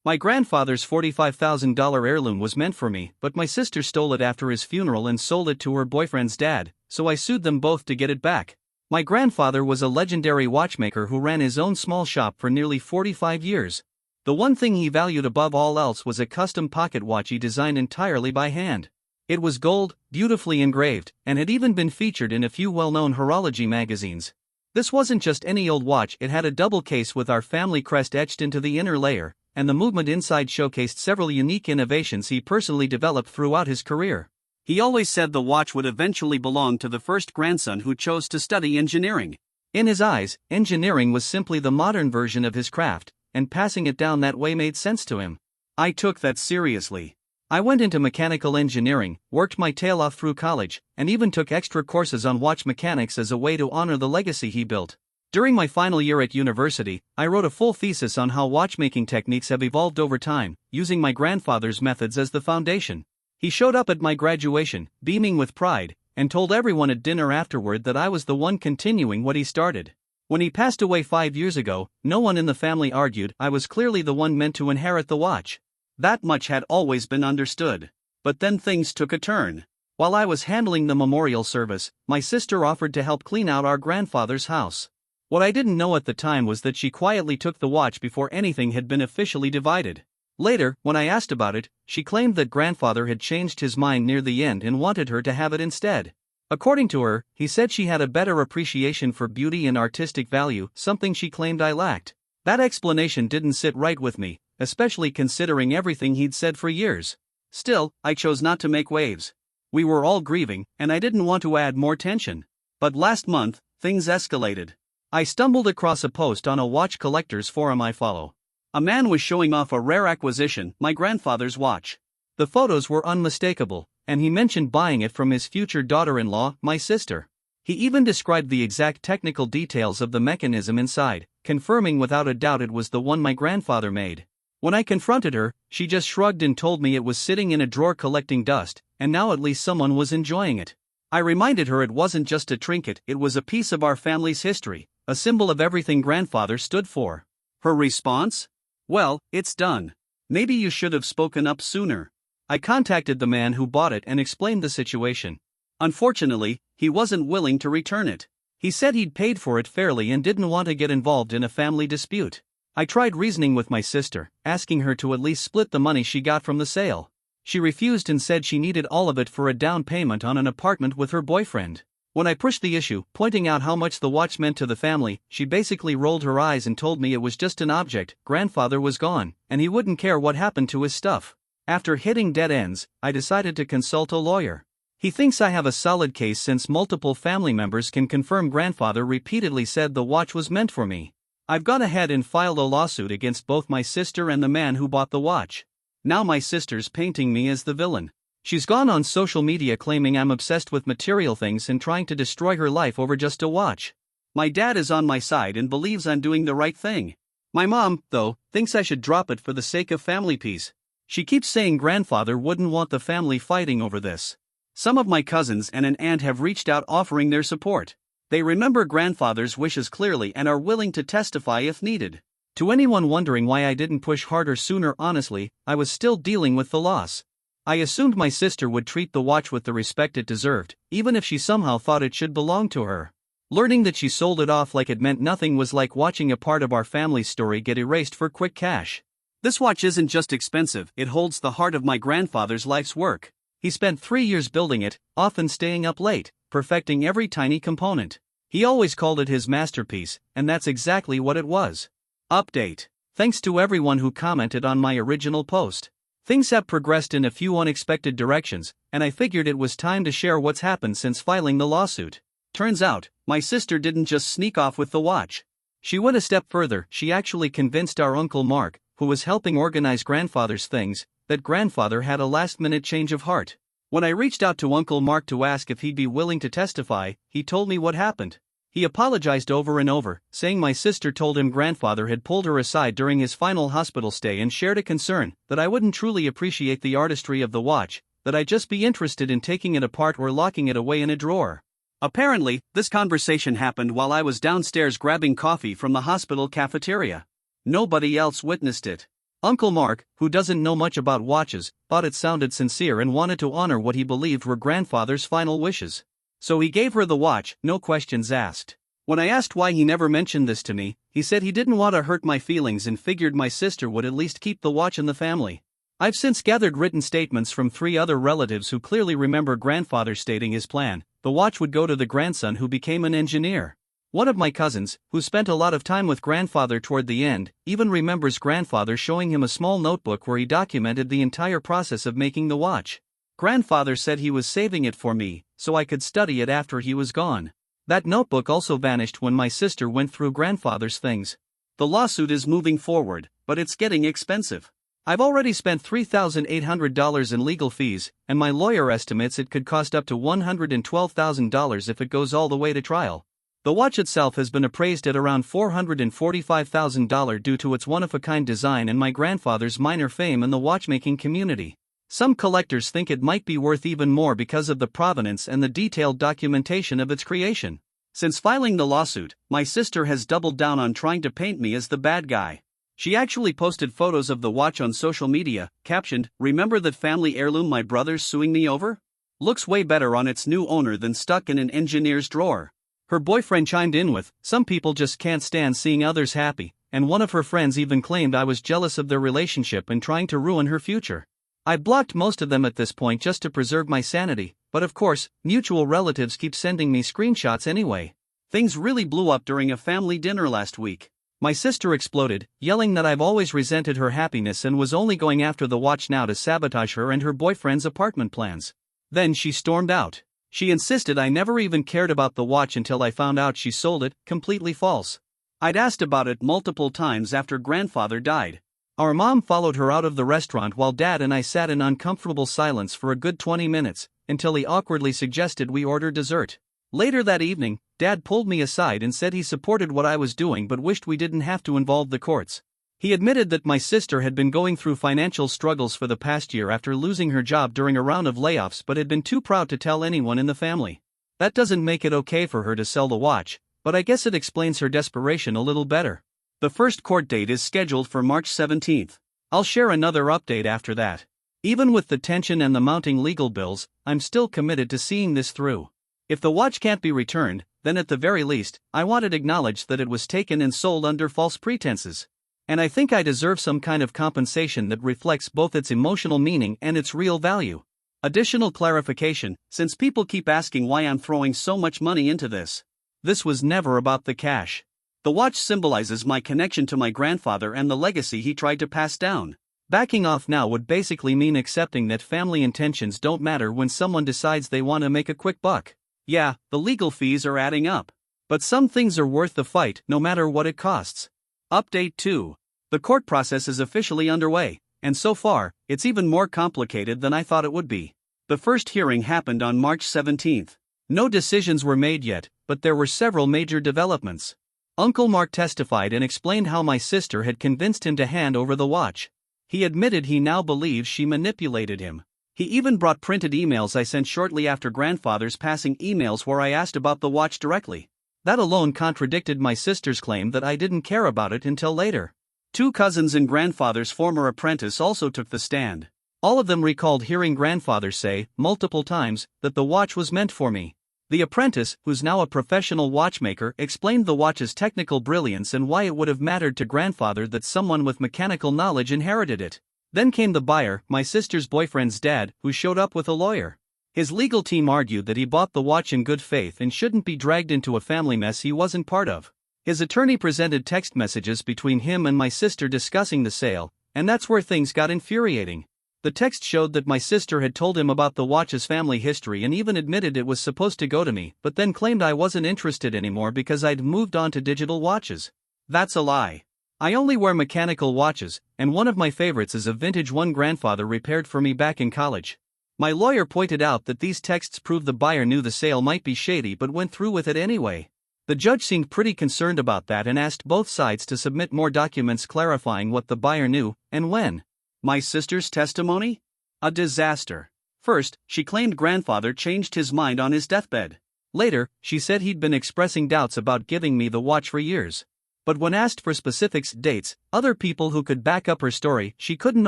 My grandfather's $45,000 heirloom was meant for me, but my sister stole it after his funeral and sold it to her boyfriend's dad, so I sued them both to get it back. My grandfather was a legendary watchmaker who ran his own small shop for nearly 45 years. The one thing he valued above all else was a custom pocket watch he designed entirely by hand. It was gold, beautifully engraved, and had even been featured in a few well-known horology magazines. This wasn't just any old watch, it had a double case with our family crest etched into the inner layer, and the movement inside showcased several unique innovations he personally developed throughout his career. He always said the watch would eventually belong to the first grandson who chose to study engineering. In his eyes, engineering was simply the modern version of his craft, and passing it down that way made sense to him. I took that seriously. I went into mechanical engineering, worked my tail off through college, and even took extra courses on watch mechanics as a way to honor the legacy he built. During my final year at university, I wrote a full thesis on how watchmaking techniques have evolved over time, using my grandfather's methods as the foundation. He showed up at my graduation, beaming with pride, and told everyone at dinner afterward that I was the one continuing what he started. When he passed away 5 years ago, no one in the family argued I was clearly the one meant to inherit the watch. That much had always been understood. But then things took a turn. While I was handling the memorial service, my sister offered to help clean out our grandfather's house. What I didn't know at the time was that she quietly took the watch before anything had been officially divided. Later, when I asked about it, she claimed that grandfather had changed his mind near the end and wanted her to have it instead. According to her, he said she had a better appreciation for beauty and artistic value, something she claimed I lacked. That explanation didn't sit right with me, especially considering everything he'd said for years. Still, I chose not to make waves. We were all grieving, and I didn't want to add more tension. But last month, things escalated. I stumbled across a post on a watch collectors forum I follow. A man was showing off a rare acquisition, my grandfather's watch. The photos were unmistakable, and he mentioned buying it from his future daughter-in-law, my sister. He even described the exact technical details of the mechanism inside, confirming without a doubt it was the one my grandfather made. When I confronted her, she just shrugged and told me it was sitting in a drawer collecting dust, and now at least someone was enjoying it. I reminded her it wasn't just a trinket, it was a piece of our family's history, a symbol of everything grandfather stood for. Her response? Well, it's done. Maybe you should have spoken up sooner. I contacted the man who bought it and explained the situation. Unfortunately, he wasn't willing to return it. He said he'd paid for it fairly and didn't want to get involved in a family dispute. I tried reasoning with my sister, asking her to at least split the money she got from the sale. She refused and said she needed all of it for a down payment on an apartment with her boyfriend. When I pushed the issue, pointing out how much the watch meant to the family, she basically rolled her eyes and told me it was just an object, grandfather was gone, and he wouldn't care what happened to his stuff. After hitting dead ends, I decided to consult a lawyer. He thinks I have a solid case since multiple family members can confirm grandfather repeatedly said the watch was meant for me. I've gone ahead and filed a lawsuit against both my sister and the man who bought the watch. Now my sister's painting me as the villain. She's gone on social media claiming I'm obsessed with material things and trying to destroy her life over just a watch. My dad is on my side and believes I'm doing the right thing. My mom, though, thinks I should drop it for the sake of family peace. She keeps saying grandfather wouldn't want the family fighting over this. Some of my cousins and an aunt have reached out offering their support. They remember grandfather's wishes clearly and are willing to testify if needed. To anyone wondering why I didn't push harder sooner, honestly, I was still dealing with the loss. I assumed my sister would treat the watch with the respect it deserved, even if she somehow thought it should belong to her. Learning that she sold it off like it meant nothing was like watching a part of our family's story get erased for quick cash. This watch isn't just expensive, it holds the heart of my grandfather's life's work. He spent 3 years building it, often staying up late, perfecting every tiny component. He always called it his masterpiece, and that's exactly what it was. Update. Thanks to everyone who commented on my original post. Things have progressed in a few unexpected directions, and I figured it was time to share what's happened since filing the lawsuit. Turns out, my sister didn't just sneak off with the watch. She went a step further, she actually convinced our Uncle Mark, who was helping organize grandfather's things, that grandfather had a last-minute change of heart. When I reached out to Uncle Mark to ask if he'd be willing to testify, he told me what happened. He apologized over and over, saying my sister told him grandfather had pulled her aside during his final hospital stay and shared a concern that I wouldn't truly appreciate the artistry of the watch, that I'd just be interested in taking it apart or locking it away in a drawer. Apparently, this conversation happened while I was downstairs grabbing coffee from the hospital cafeteria. Nobody else witnessed it. Uncle Mark, who doesn't know much about watches, thought it sounded sincere and wanted to honor what he believed were grandfather's final wishes. So he gave her the watch, no questions asked. When I asked why he never mentioned this to me, he said he didn't want to hurt my feelings and figured my sister would at least keep the watch in the family. I've since gathered written statements from 3 other relatives who clearly remember grandfather stating his plan: the watch would go to the grandson who became an engineer. One of my cousins, who spent a lot of time with grandfather toward the end, even remembers grandfather showing him a small notebook where he documented the entire process of making the watch. Grandfather said he was saving it for me, so I could study it after he was gone. That notebook also vanished when my sister went through grandfather's things. The lawsuit is moving forward, but it's getting expensive. I've already spent $3,800 in legal fees, and my lawyer estimates it could cost up to $112,000 if it goes all the way to trial. The watch itself has been appraised at around $445,000 due to its one-of-a-kind design and my grandfather's minor fame in the watchmaking community. Some collectors think it might be worth even more because of the provenance and the detailed documentation of its creation. Since filing the lawsuit, my sister has doubled down on trying to paint me as the bad guy. She actually posted photos of the watch on social media, captioned, "Remember that family heirloom my brother's suing me over? Looks way better on its new owner than stuck in an engineer's drawer." Her boyfriend chimed in with, "Some people just can't stand seeing others happy," and one of her friends even claimed I was jealous of their relationship and trying to ruin her future. I blocked most of them at this point just to preserve my sanity, but of course, mutual relatives keep sending me screenshots anyway. Things really blew up during a family dinner last week. My sister exploded, yelling that I've always resented her happiness and was only going after the watch now to sabotage her and her boyfriend's apartment plans. Then she stormed out. She insisted I never even cared about the watch until I found out she sold it, completely false. I'd asked about it multiple times after grandfather died. Our mom followed her out of the restaurant while Dad and I sat in uncomfortable silence for a good 20 minutes, until he awkwardly suggested we order dessert. Later that evening, Dad pulled me aside and said he supported what I was doing but wished we didn't have to involve the courts. He admitted that my sister had been going through financial struggles for the past year after losing her job during a round of layoffs but had been too proud to tell anyone in the family. That doesn't make it okay for her to sell the watch, but I guess it explains her desperation a little better. The first court date is scheduled for March 17th. I'll share another update after that. Even with the tension and the mounting legal bills, I'm still committed to seeing this through. If the watch can't be returned, then at the very least, I want it acknowledged that it was taken and sold under false pretenses. And I think I deserve some kind of compensation that reflects both its emotional meaning and its real value. Additional clarification, since people keep asking why I'm throwing so much money into this. This was never about the cash. The watch symbolizes my connection to my grandfather and the legacy he tried to pass down. Backing off now would basically mean accepting that family intentions don't matter when someone decides they want to make a quick buck. Yeah, the legal fees are adding up. But some things are worth the fight, no matter what it costs. Update 2. The court process is officially underway, and so far, it's even more complicated than I thought it would be. The first hearing happened on March 17th. No decisions were made yet, but there were several major developments. Uncle Mark testified and explained how my sister had convinced him to hand over the watch. He admitted he now believes she manipulated him. He even brought printed emails I sent shortly after grandfather's passing, emails where I asked about the watch directly. That alone contradicted my sister's claim that I didn't care about it until later. 2 cousins and grandfather's former apprentice also took the stand. All of them recalled hearing grandfather say, multiple times, that the watch was meant for me. The apprentice, who's now a professional watchmaker, explained the watch's technical brilliance and why it would have mattered to grandfather that someone with mechanical knowledge inherited it. Then came the buyer, my sister's boyfriend's dad, who showed up with a lawyer. His legal team argued that he bought the watch in good faith and shouldn't be dragged into a family mess he wasn't part of. His attorney presented text messages between him and my sister discussing the sale, and that's where things got infuriating. The text showed that my sister had told him about the watch's family history and even admitted it was supposed to go to me, but then claimed I wasn't interested anymore because I'd moved on to digital watches. That's a lie. I only wear mechanical watches, and one of my favorites is a vintage one grandfather repaired for me back in college. My lawyer pointed out that these texts prove the buyer knew the sale might be shady but went through with it anyway. The judge seemed pretty concerned about that and asked both sides to submit more documents clarifying what the buyer knew and when. My sister's testimony? A disaster. First, she claimed grandfather changed his mind on his deathbed. Later, she said he'd been expressing doubts about giving me the watch for years. But when asked for specifics, dates, other people who could back up her story, she couldn't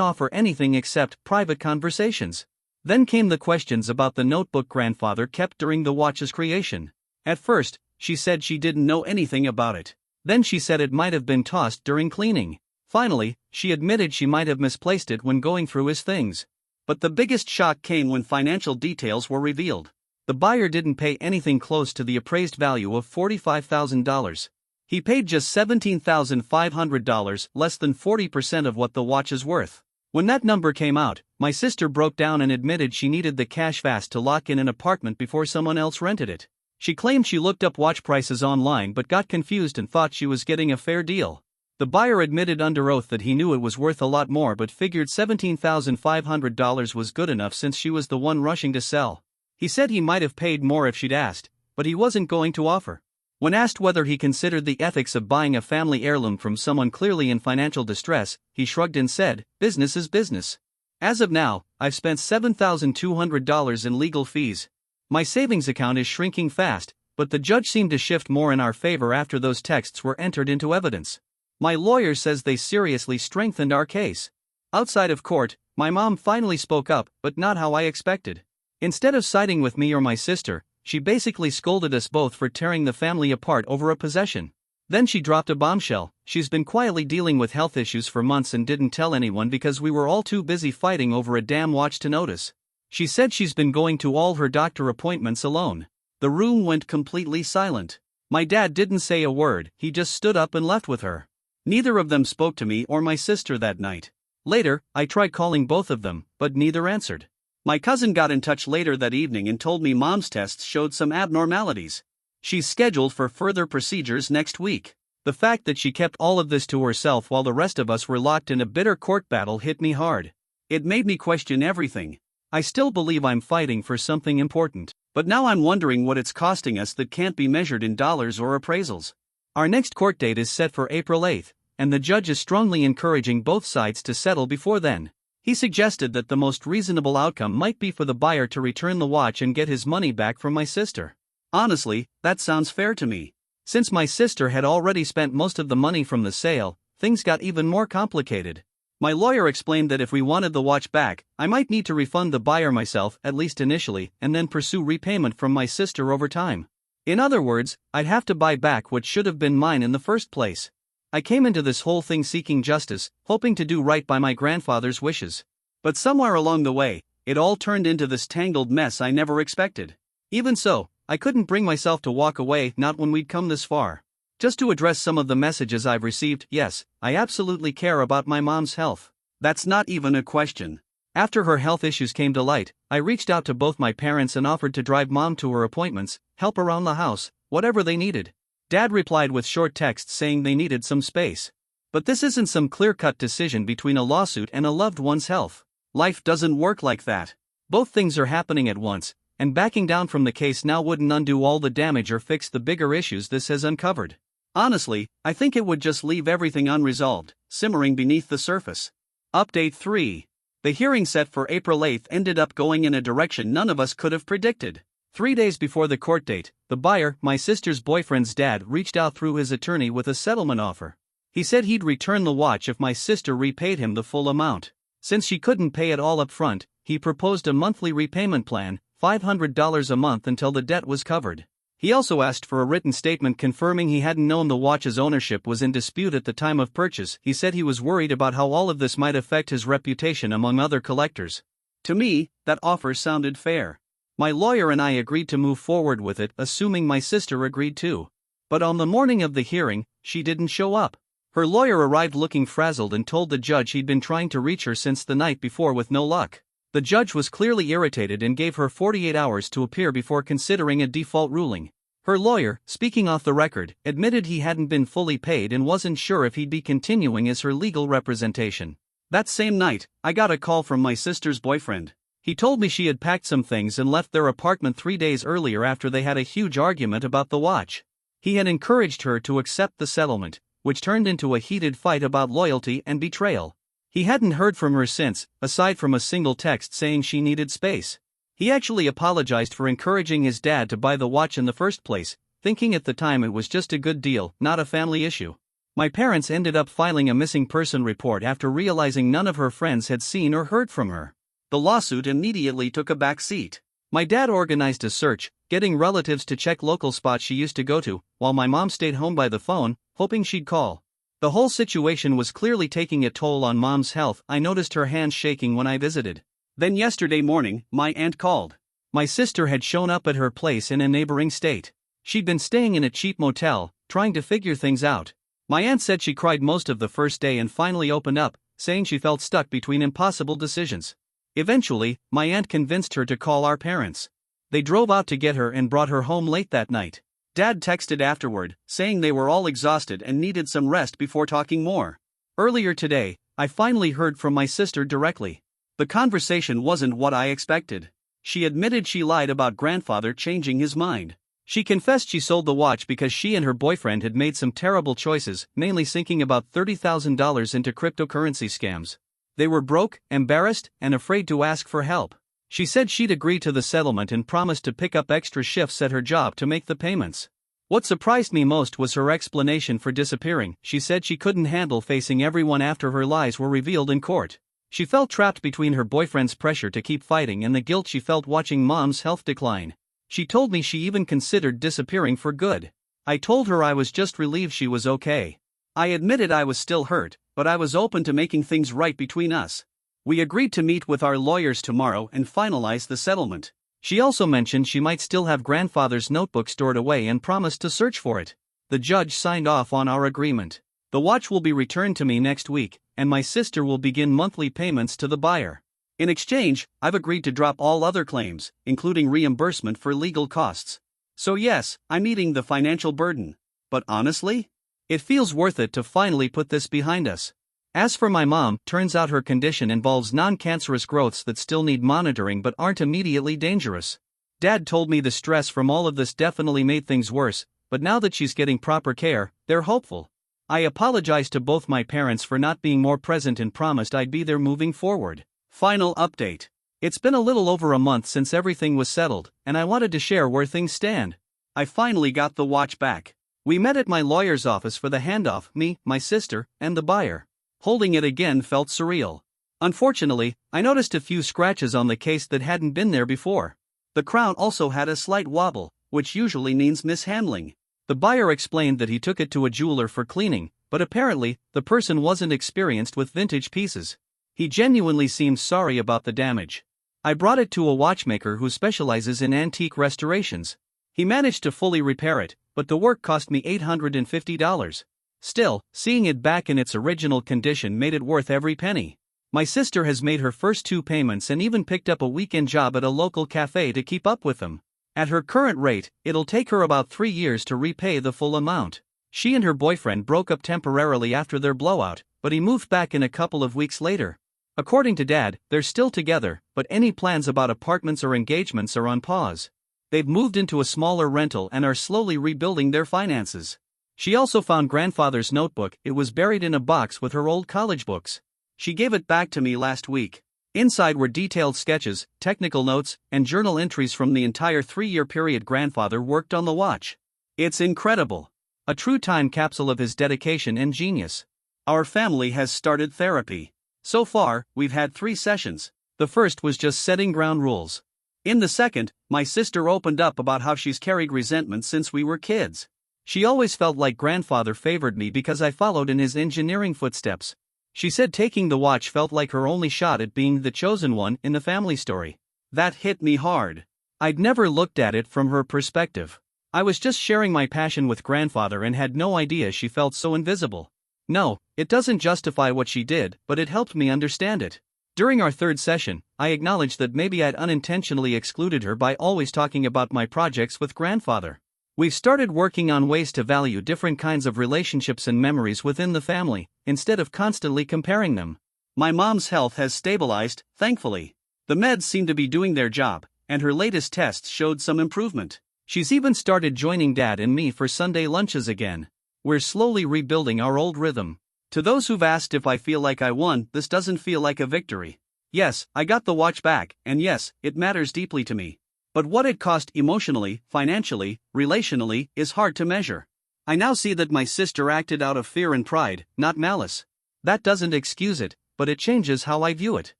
offer anything except private conversations. Then came the questions about the notebook grandfather kept during the watch's creation. At first, she said she didn't know anything about it. Then she said it might have been tossed during cleaning. Finally, she admitted she might have misplaced it when going through his things. But the biggest shock came when financial details were revealed. The buyer didn't pay anything close to the appraised value of $45,000. He paid just $17,500, less than 40% of what the watch is worth. When that number came out, my sister broke down and admitted she needed the cash fast to lock in an apartment before someone else rented it. She claimed she looked up watch prices online but got confused and thought she was getting a fair deal. The buyer admitted under oath that he knew it was worth a lot more but figured $17,500 was good enough since she was the one rushing to sell. He said he might have paid more if she'd asked, but he wasn't going to offer. When asked whether he considered the ethics of buying a family heirloom from someone clearly in financial distress, he shrugged and said, "Business is business. As of now, I've spent $7,200 in legal fees. My savings account is shrinking fast, but the judge seemed to shift more in our favor after those texts were entered into evidence. My lawyer says they seriously strengthened our case." Outside of court, my mom finally spoke up, but not how I expected. Instead of siding with me or my sister, she basically scolded us both for tearing the family apart over a possession. Then she dropped a bombshell. She's been quietly dealing with health issues for months and didn't tell anyone because we were all too busy fighting over a damn watch to notice. She said she's been going to all her doctor appointments alone. The room went completely silent. My dad didn't say a word, he just stood up and left with her. Neither of them spoke to me or my sister that night. Later, I tried calling both of them, but neither answered. My cousin got in touch later that evening and told me mom's tests showed some abnormalities. She's scheduled for further procedures next week. The fact that she kept all of this to herself while the rest of us were locked in a bitter court battle hit me hard. It made me question everything. I still believe I'm fighting for something important, but now I'm wondering what it's costing us that can't be measured in dollars or appraisals. Our next court date is set for April 8th, and the judge is strongly encouraging both sides to settle before then. He suggested that the most reasonable outcome might be for the buyer to return the watch and get his money back from my sister. Honestly, that sounds fair to me. Since my sister had already spent most of the money from the sale, things got even more complicated. My lawyer explained that if we wanted the watch back, I might need to refund the buyer myself, at least initially, and then pursue repayment from my sister over time. In other words, I'd have to buy back what should have been mine in the first place. I came into this whole thing seeking justice, hoping to do right by my grandfather's wishes. But somewhere along the way, it all turned into this tangled mess I never expected. Even so, I couldn't bring myself to walk away, not when we'd come this far. Just to address some of the messages I've received, yes, I absolutely care about my mom's health. That's not even a question. After her health issues came to light, I reached out to both my parents and offered to drive mom to her appointments, help around the house, whatever they needed. Dad replied with short texts saying they needed some space. But this isn't some clear-cut decision between a lawsuit and a loved one's health. Life doesn't work like that. Both things are happening at once, and backing down from the case now wouldn't undo all the damage or fix the bigger issues this has uncovered. Honestly, I think it would just leave everything unresolved, simmering beneath the surface. Update 3. The hearing set for April 8th ended up going in a direction none of us could have predicted. 3 days before the court date, the buyer, my sister's boyfriend's dad, reached out through his attorney with a settlement offer. He said he'd return the watch if my sister repaid him the full amount. Since she couldn't pay it all up front, he proposed a monthly repayment plan, $500 a month until the debt was covered. He also asked for a written statement confirming he hadn't known the watch's ownership was in dispute at the time of purchase. He said he was worried about how all of this might affect his reputation among other collectors. To me, that offer sounded fair. My lawyer and I agreed to move forward with it, assuming my sister agreed too. But on the morning of the hearing, she didn't show up. Her lawyer arrived looking frazzled and told the judge he'd been trying to reach her since the night before with no luck. The judge was clearly irritated and gave her 48 hours to appear before considering a default ruling. Her lawyer, speaking off the record, admitted he hadn't been fully paid and wasn't sure if he'd be continuing as her legal representation. That same night, I got a call from my sister's boyfriend. He told me she had packed some things and left their apartment 3 days earlier after they had a huge argument about the watch. He had encouraged her to accept the settlement, which turned into a heated fight about loyalty and betrayal. He hadn't heard from her since, aside from a single text saying she needed space. He actually apologized for encouraging his dad to buy the watch in the first place, thinking at the time it was just a good deal, not a family issue. My parents ended up filing a missing person report after realizing none of her friends had seen or heard from her. The lawsuit immediately took a back seat. My dad organized a search, getting relatives to check local spots she used to go to, while my mom stayed home by the phone, hoping she'd call. The whole situation was clearly taking a toll on Mom's health. I noticed her hands shaking when I visited. Then yesterday morning, my aunt called. My sister had shown up at her place in a neighboring state. She'd been staying in a cheap motel, trying to figure things out. My aunt said she cried most of the first day and finally opened up, saying she felt stuck between impossible decisions. Eventually, my aunt convinced her to call our parents. They drove out to get her and brought her home late that night. Dad texted afterward, saying they were all exhausted and needed some rest before talking more. Earlier today, I finally heard from my sister directly. The conversation wasn't what I expected. She admitted she lied about grandfather changing his mind. She confessed she sold the watch because she and her boyfriend had made some terrible choices, mainly sinking about $30,000 into cryptocurrency scams. They were broke, embarrassed, and afraid to ask for help. She said she'd agree to the settlement and promised to pick up extra shifts at her job to make the payments. What surprised me most was her explanation for disappearing. She said she couldn't handle facing everyone after her lies were revealed in court. She felt trapped between her boyfriend's pressure to keep fighting and the guilt she felt watching Mom's health decline. She told me she even considered disappearing for good. I told her I was just relieved she was okay. I admitted I was still hurt, but I was open to making things right between us. We agreed to meet with our lawyers tomorrow and finalize the settlement. She also mentioned she might still have grandfather's notebook stored away and promised to search for it. The judge signed off on our agreement. The watch will be returned to me next week, and my sister will begin monthly payments to the buyer. In exchange, I've agreed to drop all other claims, including reimbursement for legal costs. So yes, I'm eating the financial burden. But honestly, it feels worth it to finally put this behind us. As for my mom, turns out her condition involves non-cancerous growths that still need monitoring but aren't immediately dangerous. Dad told me the stress from all of this definitely made things worse, but now that she's getting proper care, they're hopeful. I apologized to both my parents for not being more present and promised I'd be there moving forward. Final update. It's been a little over a month since everything was settled, and I wanted to share where things stand. I finally got the watch back. We met at my lawyer's office for the handoff, me, my sister, and the buyer. Holding it again felt surreal. Unfortunately, I noticed a few scratches on the case that hadn't been there before. The crown also had a slight wobble, which usually means mishandling. The buyer explained that he took it to a jeweler for cleaning, but apparently, the person wasn't experienced with vintage pieces. He genuinely seemed sorry about the damage. I brought it to a watchmaker who specializes in antique restorations. He managed to fully repair it, but the work cost me $850. Still, seeing it back in its original condition made it worth every penny. My sister has made her first 2 payments and even picked up a weekend job at a local cafe to keep up with them. At her current rate, it'll take her about 3 years to repay the full amount. She and her boyfriend broke up temporarily after their blowout, but he moved back in a couple of weeks later. According to Dad, they're still together, but any plans about apartments or engagements are on pause. They've moved into a smaller rental and are slowly rebuilding their finances. She also found grandfather's notebook. It was buried in a box with her old college books. She gave it back to me last week. Inside were detailed sketches, technical notes, and journal entries from the entire 3-year period grandfather worked on the watch. It's incredible. A true time capsule of his dedication and genius. Our family has started therapy. So far, we've had 3 sessions. The first was just setting ground rules. In the second, my sister opened up about how she's carried resentment since we were kids. She always felt like grandfather favored me because I followed in his engineering footsteps. She said taking the watch felt like her only shot at being the chosen one in the family story. That hit me hard. I'd never looked at it from her perspective. I was just sharing my passion with grandfather and had no idea she felt so invisible. No, it doesn't justify what she did, but it helped me understand it. During our 3rd session, I acknowledged that maybe I'd unintentionally excluded her by always talking about my projects with grandfather. We've started working on ways to value different kinds of relationships and memories within the family, instead of constantly comparing them. My mom's health has stabilized, thankfully. The meds seem to be doing their job, and her latest tests showed some improvement. She's even started joining Dad and me for Sunday lunches again. We're slowly rebuilding our old rhythm. To those who've asked if I feel like I won, this doesn't feel like a victory. Yes, I got the watch back, and yes, it matters deeply to me. But what it cost emotionally, financially, relationally, is hard to measure. I now see that my sister acted out of fear and pride, not malice. That doesn't excuse it, but it changes how I view it.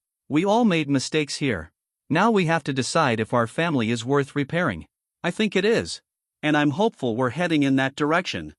We all made mistakes here. Now we have to decide if our family is worth repairing. I think it is. And I'm hopeful we're heading in that direction.